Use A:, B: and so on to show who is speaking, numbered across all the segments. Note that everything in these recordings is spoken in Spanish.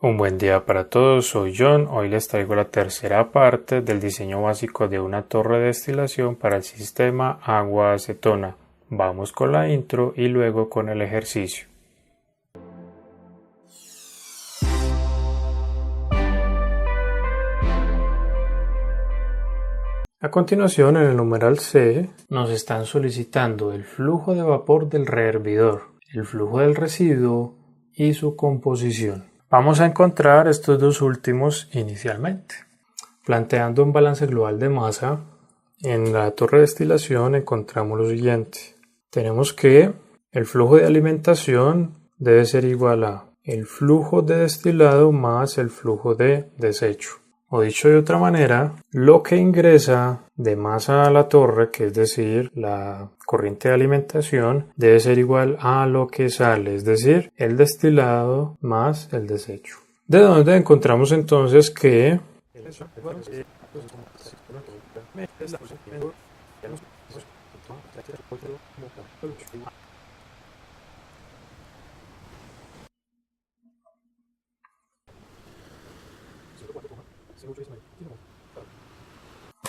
A: Un buen día para todos, soy John. Hoy les traigo la tercera parte del diseño básico de una torre de destilación para el sistema agua-acetona. Vamos con la intro y luego con el ejercicio. A continuación, en el numeral C, nos están solicitando el flujo de vapor del rehervidor, el flujo del residuo y su composición. Vamos a encontrar estos dos últimos inicialmente. Planteando un balance global de masa, en la torre de destilación encontramos lo siguiente. Tenemos que el flujo de alimentación debe ser igual a el flujo de destilado más el flujo de desecho. O dicho de otra manera, lo que ingresa de masa a la torre, que es decir, la corriente de alimentación, debe ser igual a lo que sale, es decir, el destilado más el desecho. ¿De dónde encontramos entonces que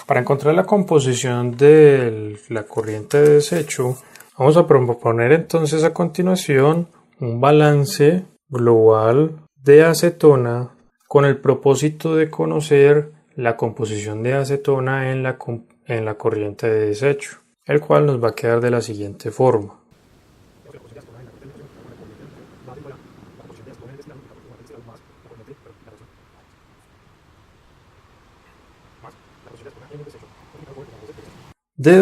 A: para encontrar la composición de la corriente de desecho, vamos a proponer entonces a continuación un balance global de acetona con el propósito de conocer la composición de acetona en la corriente de desecho, el cual nos va a quedar de la siguiente forma. De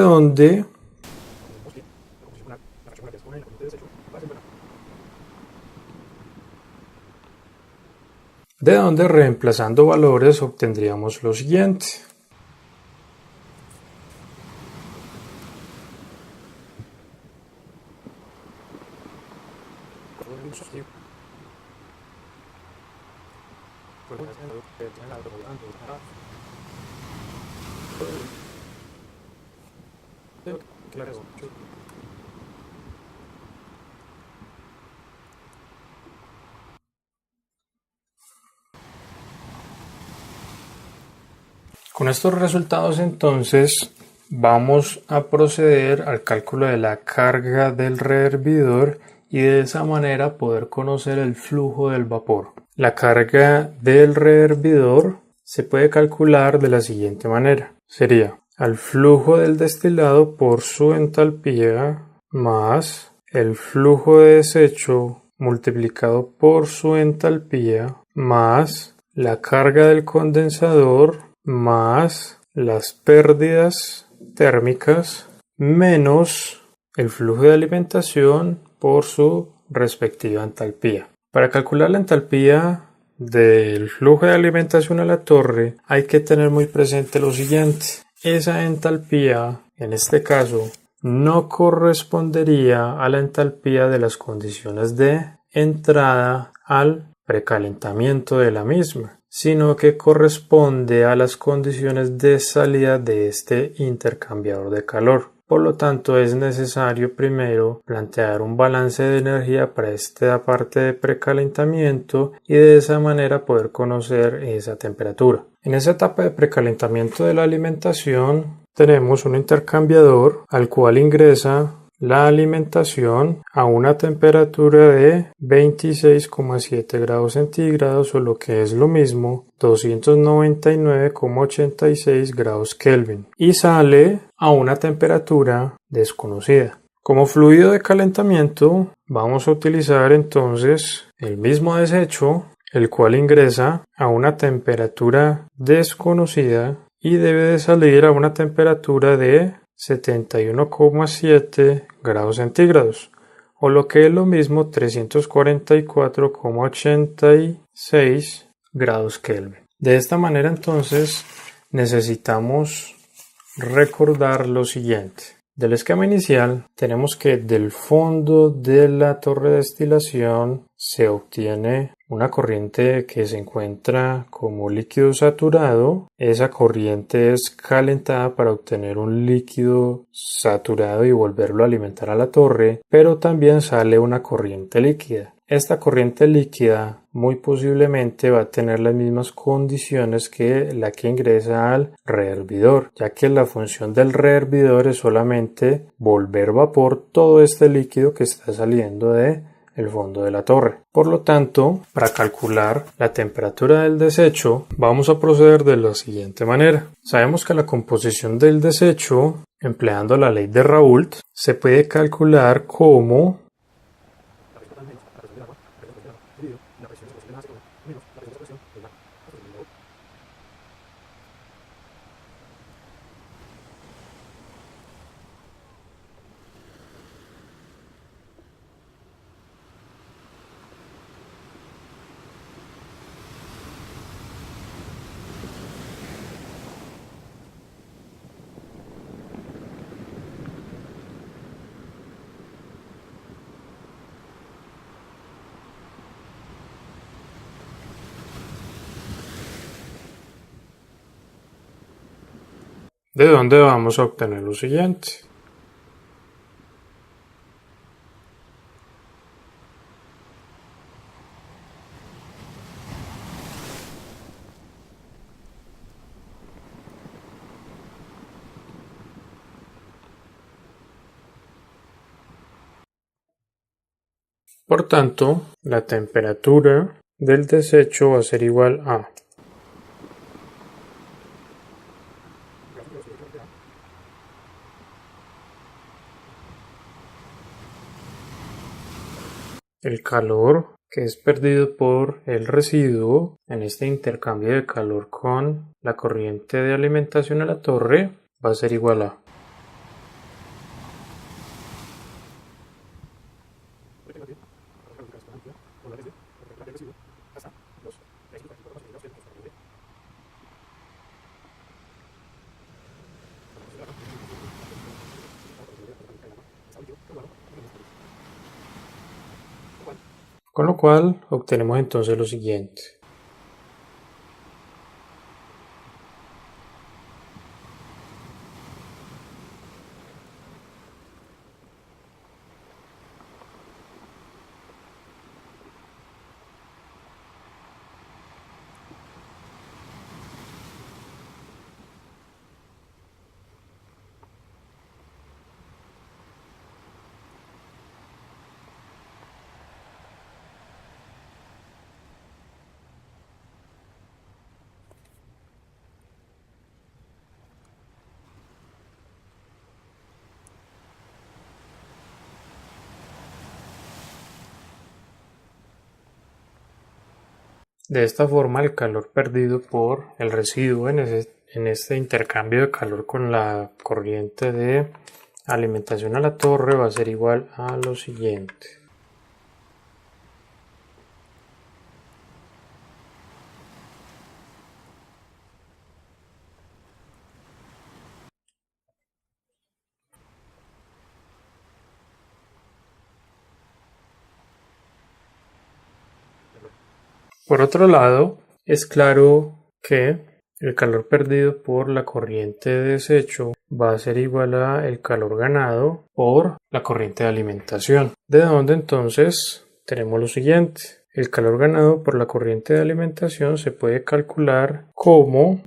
A: donde reemplazando valores obtendríamos lo siguiente. Con estos resultados entonces vamos a proceder al cálculo de la carga del rehervidor y de esa manera poder conocer el flujo del vapor. La carga del rehervidor se puede calcular de la siguiente manera. Sería al flujo del destilado por su entalpía más el flujo de desecho multiplicado por su entalpía más la carga del condensador más las pérdidas térmicas menos el flujo de alimentación por su respectiva entalpía. Para calcular la entalpía del flujo de alimentación a la torre hay que tener muy presente lo siguiente. Esa entalpía, en este caso, no correspondería a la entalpía de las condiciones de entrada al precalentamiento de la misma, sino que corresponde a las condiciones de salida de este intercambiador de calor. Por lo tanto, es necesario primero plantear un balance de energía para esta parte de precalentamiento y de esa manera poder conocer esa temperatura. En esa etapa de precalentamiento de la alimentación tenemos un intercambiador al cual ingresa la alimentación a una temperatura de 26,7 grados centígrados o lo que es lo mismo 299,86 grados Kelvin y sale a una temperatura desconocida. Como fluido de calentamiento vamos a utilizar entonces el mismo desecho, el cual ingresa a una temperatura desconocida y debe de salir a una temperatura de 71,7 grados centígrados o lo que es lo mismo 344,86 grados Kelvin. De esta manera entonces necesitamos recordar lo siguiente. Del esquema inicial tenemos que del fondo de la torre de destilación se obtiene una corriente que se encuentra como líquido saturado, esa corriente es calentada para obtener un líquido saturado y volverlo a alimentar a la torre, pero también sale una corriente líquida. Esta corriente líquida muy posiblemente va a tener las mismas condiciones que la que ingresa al rehervidor, ya que la función del rehervidor es solamente volver vapor todo este líquido que está saliendo de el fondo de la torre. Por lo tanto, para calcular la temperatura del desecho, vamos a proceder de la siguiente manera. Sabemos que la composición del desecho, empleando la ley de Raoult, se puede calcular como de dónde vamos a obtener lo siguiente. Por tanto, la temperatura del desecho va a ser igual a el calor que es perdido por el residuo en este intercambio de calor con la corriente de alimentación a la torre va a ser igual a. Con lo cual obtenemos entonces lo siguiente. De esta forma, el calor perdido por el residuo en este intercambio de calor con la corriente de alimentación a la torre va a ser igual a lo siguiente. Por otro lado, es claro que el calor perdido por la corriente de desecho va a ser igual a el calor ganado por la corriente de alimentación. De donde entonces tenemos lo siguiente. El calor ganado por la corriente de alimentación se puede calcular como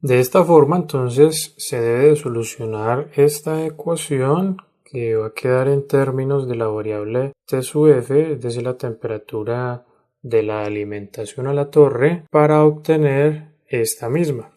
A: de esta forma, entonces se debe de solucionar esta ecuación que va a quedar en términos de la variable T sub F, es decir, la temperatura de la alimentación a la torre, para obtener esta misma.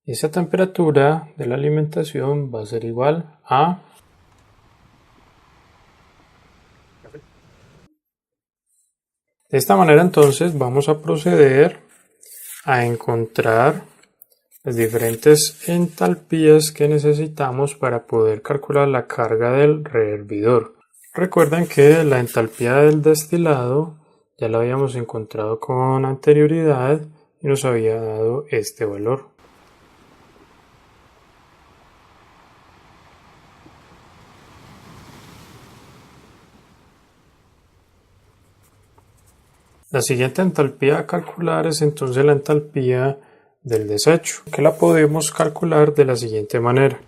A: Esa temperatura de la alimentación va a ser igual a... De esta manera entonces vamos a proceder a encontrar las diferentes entalpías que necesitamos para poder calcular la carga del rehervidor. Recuerden que la entalpía del destilado ya la habíamos encontrado con anterioridad y nos había dado este valor. La siguiente entalpía a calcular es entonces la entalpía del desecho, que la podemos calcular de la siguiente manera.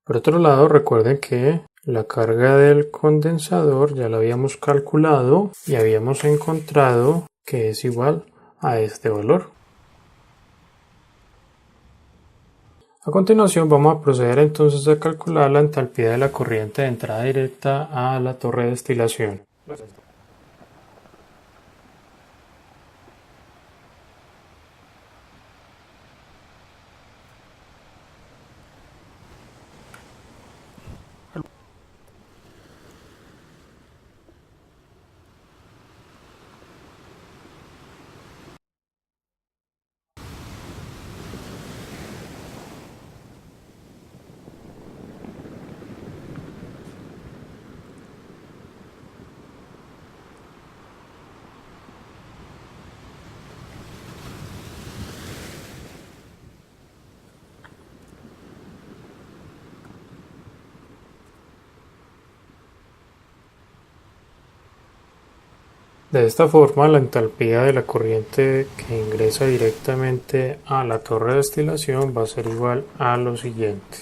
A: Por otro lado, recuerden que la carga del condensador ya la habíamos calculado y habíamos encontrado que es igual a este valor. A continuación vamos a proceder entonces a calcular la entalpía de la corriente de entrada directa a la torre de destilación. De esta forma, la entalpía de la corriente que ingresa directamente a la torre de destilación va a ser igual a lo siguiente.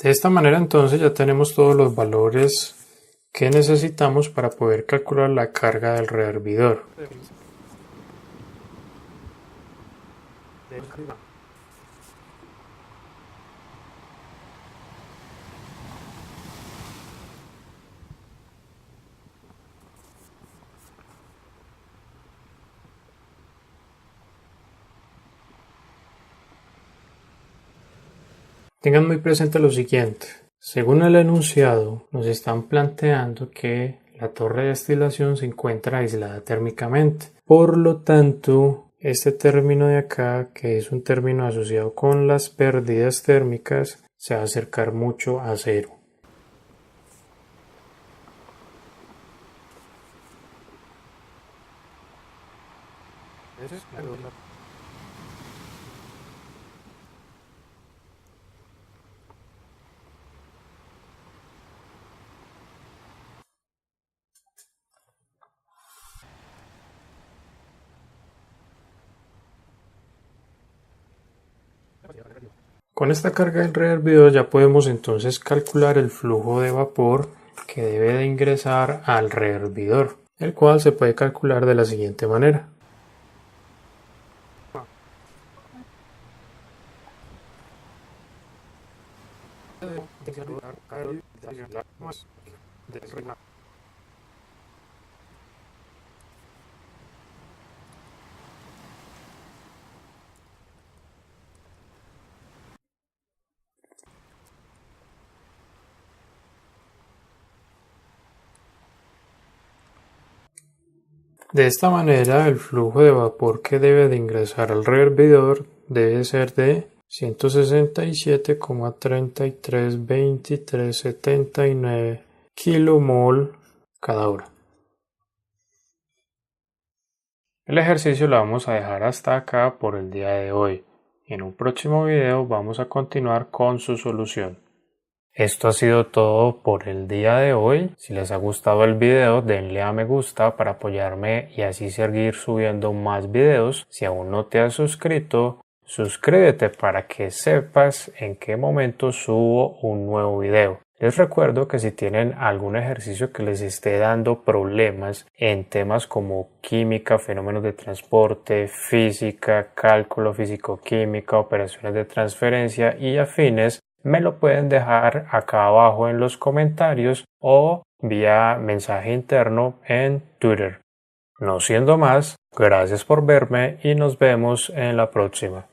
A: De esta manera entonces ya tenemos todos los valores que necesitamos para poder calcular la carga del rehervidor. Tengan muy presente lo siguiente. Según el enunciado, nos están planteando que la torre de destilación se encuentra aislada térmicamente. Por lo tanto, este término de acá, que es un término asociado con las pérdidas térmicas, se va a acercar mucho a cero. Con esta carga del rehervidor ya podemos entonces calcular el flujo de vapor que debe de ingresar al rehervidor, el cual se puede calcular de la siguiente manera. De esta manera, el flujo de vapor que debe de ingresar al rehervidor debe ser de 167,332379 kilomol cada hora. El ejercicio lo vamos a dejar hasta acá por el día de hoy. En un próximo video vamos a continuar con su solución. Esto ha sido todo por el día de hoy. Si les ha gustado el video, denle a me gusta para apoyarme y así seguir subiendo más videos. Si aún no te has suscrito, suscríbete para que sepas en qué momento subo un nuevo video. Les recuerdo que si tienen algún ejercicio que les esté dando problemas en temas como química, fenómenos de transporte, física, cálculo físico-química, operaciones de transferencia y afines, me lo pueden dejar acá abajo en los comentarios o vía mensaje interno en Twitter. No siendo más, gracias por verme y nos vemos en la próxima.